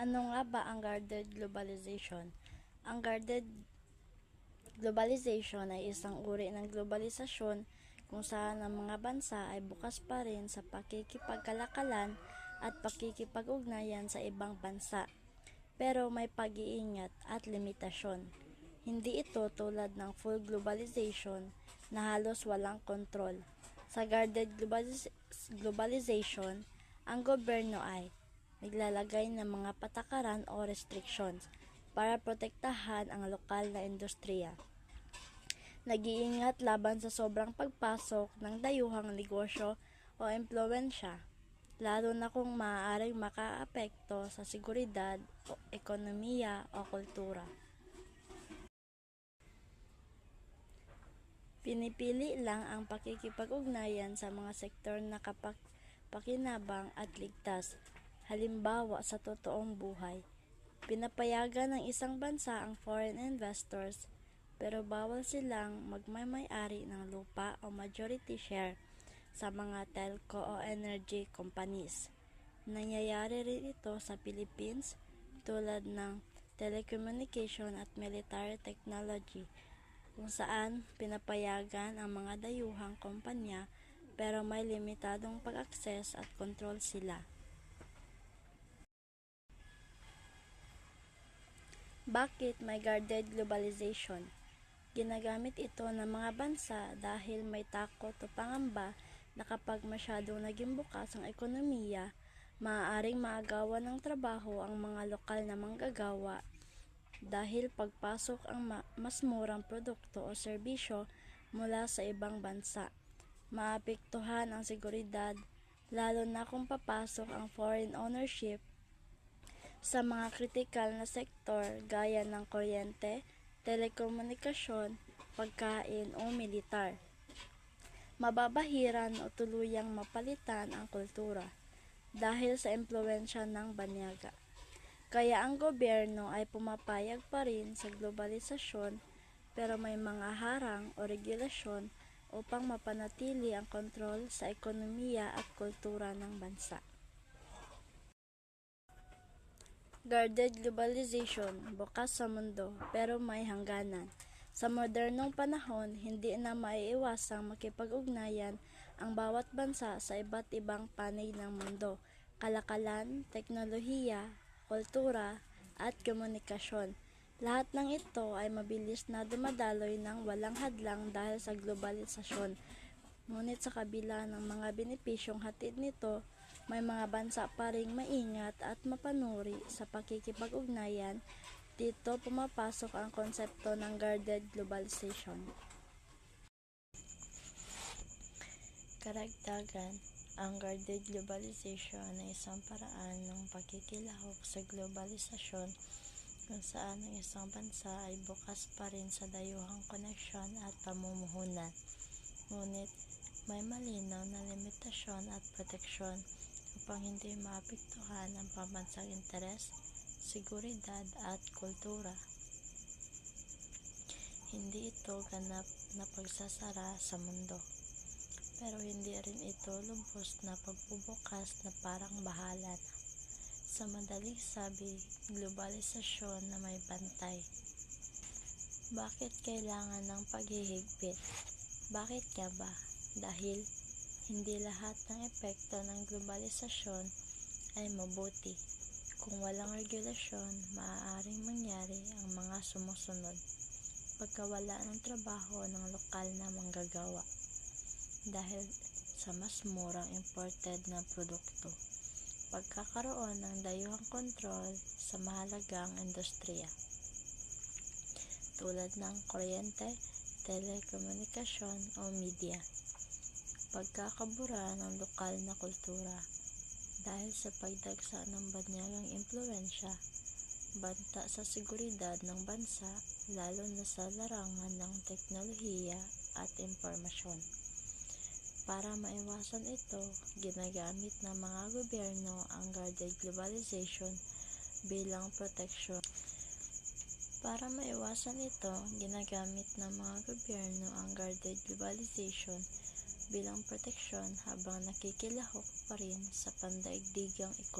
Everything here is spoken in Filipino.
Ano nga ba ang guarded globalization? Ang guarded globalization ay isang uri ng globalisasyon kung saan ang mga bansa ay bukas pa rin sa pakikipagkalakalan at pakikipag-ugnayan sa ibang bansa. Pero may pag-iingat at limitasyon. Hindi ito tulad ng full globalization na halos walang kontrol. Sa guarded globalization, ang gobyerno ay naglalagay ng mga patakaran o restrictions para protektahan ang lokal na industriya. Nag-iingat laban sa sobrang pagpasok ng dayuhang negosyo o impluwensya, lalo na kung maaaring makaapekto sa seguridad, ekonomiya o kultura. Pinipili lang ang pakikipag-ugnayan sa mga sektor na kapakinabang at ligtas, halimbawa sa totoong buhay. Pinapayagan ng isang bansa ang foreign investors, pero bawal silang magmamay-ari ng lupa o majority share sa mga telco o energy companies. Nangyayari rin ito sa Philippines tulad ng telecommunication at military technology, kung saan pinapayagan ang mga dayuhang kumpanya pero may limitadong pag-akses at kontrol sila. Bakit may guarded globalization? Ginagamit ito ng mga bansa dahil may takot o pangamba na kapag masyadong naging bukas ang ekonomiya, maaaring maagawan ng trabaho ang mga lokal na manggagawa dahil pagpasok ang mas murang produkto o serbisyo mula sa ibang bansa. Maapektuhan ang seguridad, lalo na kung papasok ang foreign ownership sa mga kritikal na sektor gaya ng kuryente, telekomunikasyon, pagkain o militar. Mababahiran o tuluyang mapalitan ang kultura dahil sa impluwensya ng banyaga. Kaya ang gobyerno ay pumapayag pa rin sa globalisasyon pero may mga harang o regulasyon upang mapanatili ang kontrol sa ekonomiya at kultura ng bansa. Guarded globalization, bukas sa mundo pero may hangganan. Sa modernong panahon, hindi na maiiwasang makipag-ugnayan ang bawat bansa sa iba't ibang panig ng mundo, kalakalan, teknolohiya, kultura, at komunikasyon. Lahat ng ito ay mabilis na dumadaloy ng walang hadlang dahil sa globalisasyon. Ngunit sa kabila ng mga benepisyong hatid nito, may mga bansa pa ring maingat at mapanuri sa pakikipag-ugnayan. Dito pumapasok ang konsepto ng guarded globalization. Karagdagan, ang guarded globalization ay isang paraan ng pakikilahok sa globalisasyon kung saan ang isang bansa ay bukas pa rin sa dayuhang koneksyon at pamumuhunan. Ngunit may malinaw na limitasyon at proteksyon upang hindi maapektuhan ang pambansang interes, seguridad at kultura. Hindi ito ganap na pagsasara sa mundo, pero hindi rin ito lubos na pagbubukas na parang bahala na. Sa madaling sabi, globalisasyon na may bantay. Bakit kailangan ng paghihigpit? Bakit nga ba? Dahil hindi lahat ng epekto ng globalisasyon ay mabuti. Kung walang regulasyon, maaaring mangyari ang mga sumusunod. Pagkawala ng trabaho ng lokal na manggagawa dahil sa mas murang imported na produkto. Pagkakaroon ng dayuhang kontrol sa mahalagang industriya tulad ng kuryente, telekomunikasyon o media. Pagkakabura ng lokal na kultura dahil sa pagdagsa ng banyagang impluwensya, banta sa seguridad ng bansa lalo na sa larangan ng teknolohiya at impormasyon. Para maiwasan ito, ginagamit ng mga gobyerno ang guarded globalization bilang proteksyon. Para maiwasan ito, ginagamit ng mga gobyerno ang guarded globalization bilang proteksyon habang nakikilahok pa rin sa pandaigdigang ekonomiya.